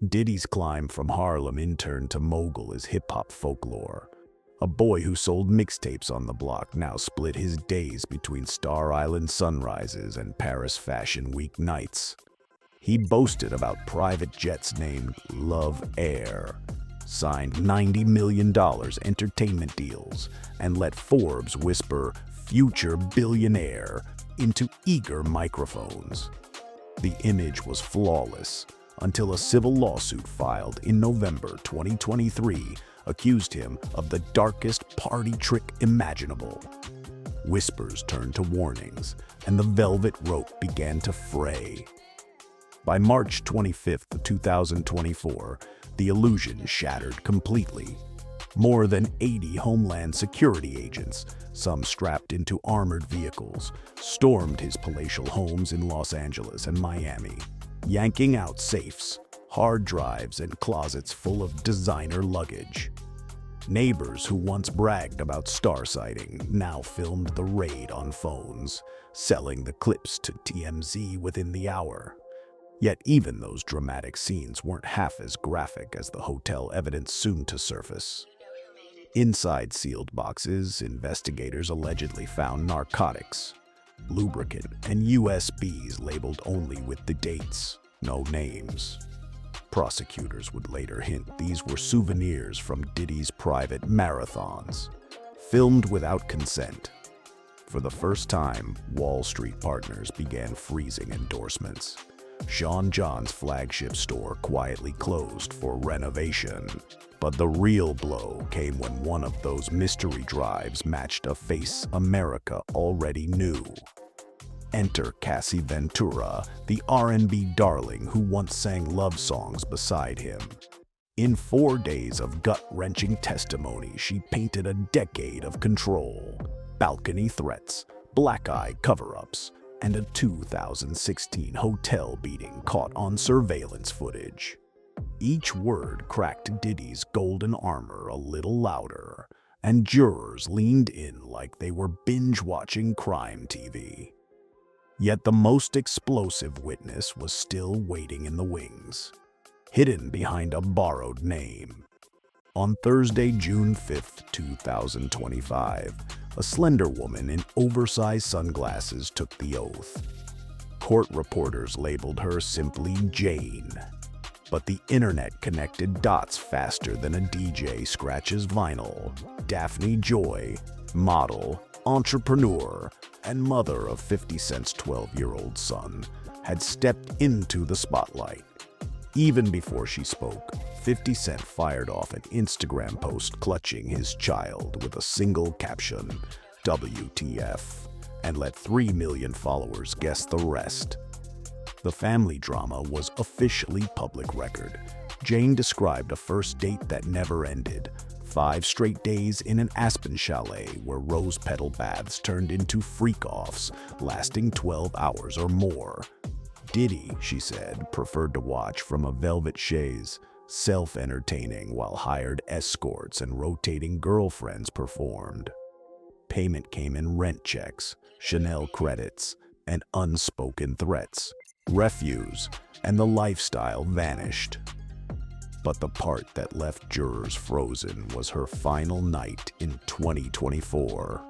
Diddy's climb from Harlem intern to mogul is hip-hop folklore. A boy who sold mixtapes on the block now split his days between Star Island sunrises and Paris Fashion Week nights. He boasted about private jets named Love Air, signed $90 million entertainment deals, and let Forbes whisper future billionaire into eager microphones. The image was flawless until a civil lawsuit filed in November 2023 accused him of the darkest party trick imaginable. Whispers turned to warnings, and the velvet rope began to fray. By March 25, 2024, the illusion shattered completely. More than 80 Homeland Security agents, some strapped into armored vehicles, stormed his palatial homes in Los Angeles and Miami, yanking out safes, hard drives, and closets full of designer luggage. Neighbors who once bragged about star sighting now filmed the raid on phones, selling the clips to TMZ within the hour. Yet even those dramatic scenes weren't half as graphic as the hotel evidence soon to surface. Inside sealed boxes, investigators allegedly found narcotics, lubricant, and USBs labeled only with the dates, no names. Prosecutors would later hint these were souvenirs from Diddy's private marathons, filmed without consent. For the first time, Wall Street partners began freezing endorsements. Sean John's flagship store quietly closed for renovation. But the real blow came when one of those mystery drives matched a face America already knew. Enter Cassie Ventura, the R&B darling who once sang love songs beside him. In 4 days of gut-wrenching testimony, she painted a decade of control, balcony threats, black-eye cover-ups, and a 2016 hotel beating caught on surveillance footage. Each word cracked Diddy's golden armor a little louder, and jurors leaned in like they were binge-watching crime TV. Yet the most explosive witness was still waiting in the wings, hidden behind a borrowed name. On Thursday, June 5, 2025, a slender woman in oversized sunglasses took the oath. Court reporters labeled her simply Jane. But the internet connected dots faster than a DJ scratches vinyl. Daphne Joy, model, entrepreneur, and mother of 50 Cent's 12-year-old son, had stepped into the spotlight. Even before she spoke, 50 Cent fired off an Instagram post clutching his child with a single caption, WTF, and let 3 million followers guess the rest. The family drama was officially public record. Jane described a first date that never ended, 5 straight days in an Aspen chalet where rose petal baths turned into freak-offs, lasting 12 hours or more. Diddy, she said, preferred to watch from a velvet chaise, self-entertaining while hired escorts and rotating girlfriends performed. Payment came in rent checks, Chanel credits, and unspoken threats. Refuse, and the lifestyle vanished. But the part that left jurors frozen was her final night in 2024.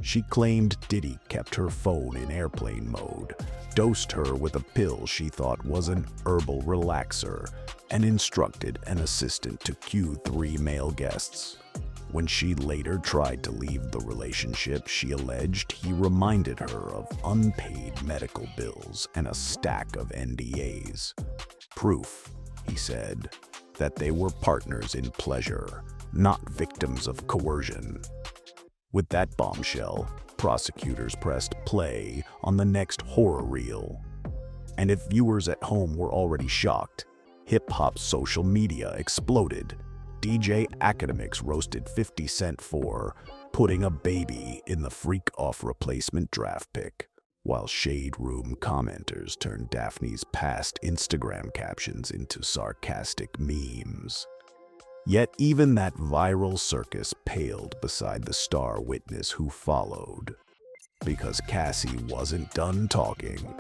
She claimed Diddy kept her phone in airplane mode, dosed her with a pill she thought was an herbal relaxer, and instructed an assistant to cue 3 male guests. When she later tried to leave the relationship, she alleged he reminded her of unpaid medical bills and a stack of NDAs. Proof, he said, that they were partners in pleasure, not victims of coercion. With that bombshell, prosecutors pressed play on the next horror reel. And if viewers at home were already shocked, hip-hop's social media exploded. DJ academics roasted 50 Cent for putting a baby in the freak-off replacement draft pick, while Shade Room commenters turned Daphne's past Instagram captions into sarcastic memes. Yet even that viral circus paled beside the star witness who followed. Because Cassie wasn't done talking.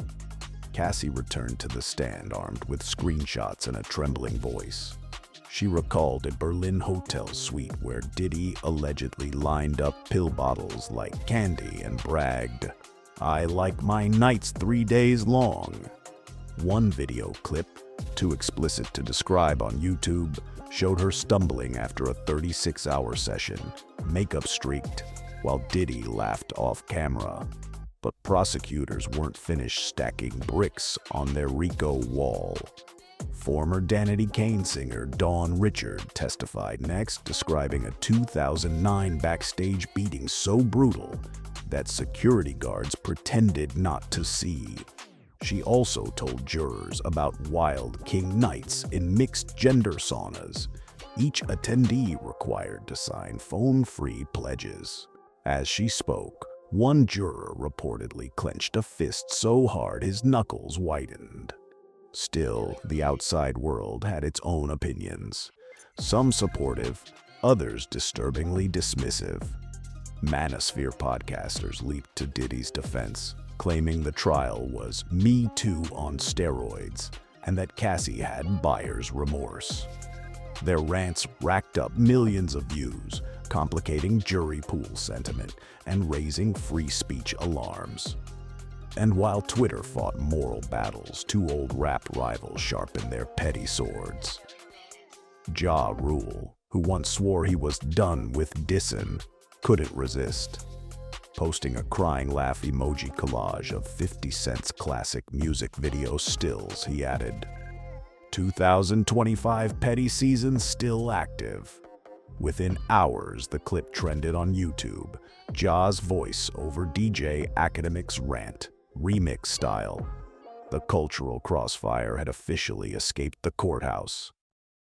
Cassie returned to the stand armed with screenshots and a trembling voice. She recalled a Berlin hotel suite where Diddy allegedly lined up pill bottles like candy and bragged, "I like my nights 3 days long." One video clip, too explicit to describe on YouTube, showed her stumbling after a 36-hour session, makeup streaked, while Diddy laughed off camera. But prosecutors weren't finished stacking bricks on their RICO wall. Former Danity Kane singer Dawn Richard testified next, describing a 2009 backstage beating so brutal that security guards pretended not to see. She also told jurors about wild king nights in mixed-gender saunas, each attendee required to sign phone-free pledges. As she spoke, one juror reportedly clenched a fist so hard his knuckles whitened. Still, the outside world had its own opinions, some supportive, others disturbingly dismissive. Manosphere podcasters leaped to Diddy's defense, claiming the trial was Me Too on steroids and that Cassie had buyer's remorse. Their rants racked up millions of views, complicating jury pool sentiment and raising free speech alarms. And while Twitter fought moral battles, two old rap rivals sharpened their petty swords. Ja Rule, who once swore he was done with dissin', couldn't resist. Posting a crying laugh emoji collage of 50 Cent's classic music video stills, he added, 2025 petty season still active. Within hours, the clip trended on YouTube, Ja's voice over DJ Academic's rant, remix style. The cultural crossfire had officially escaped the courthouse.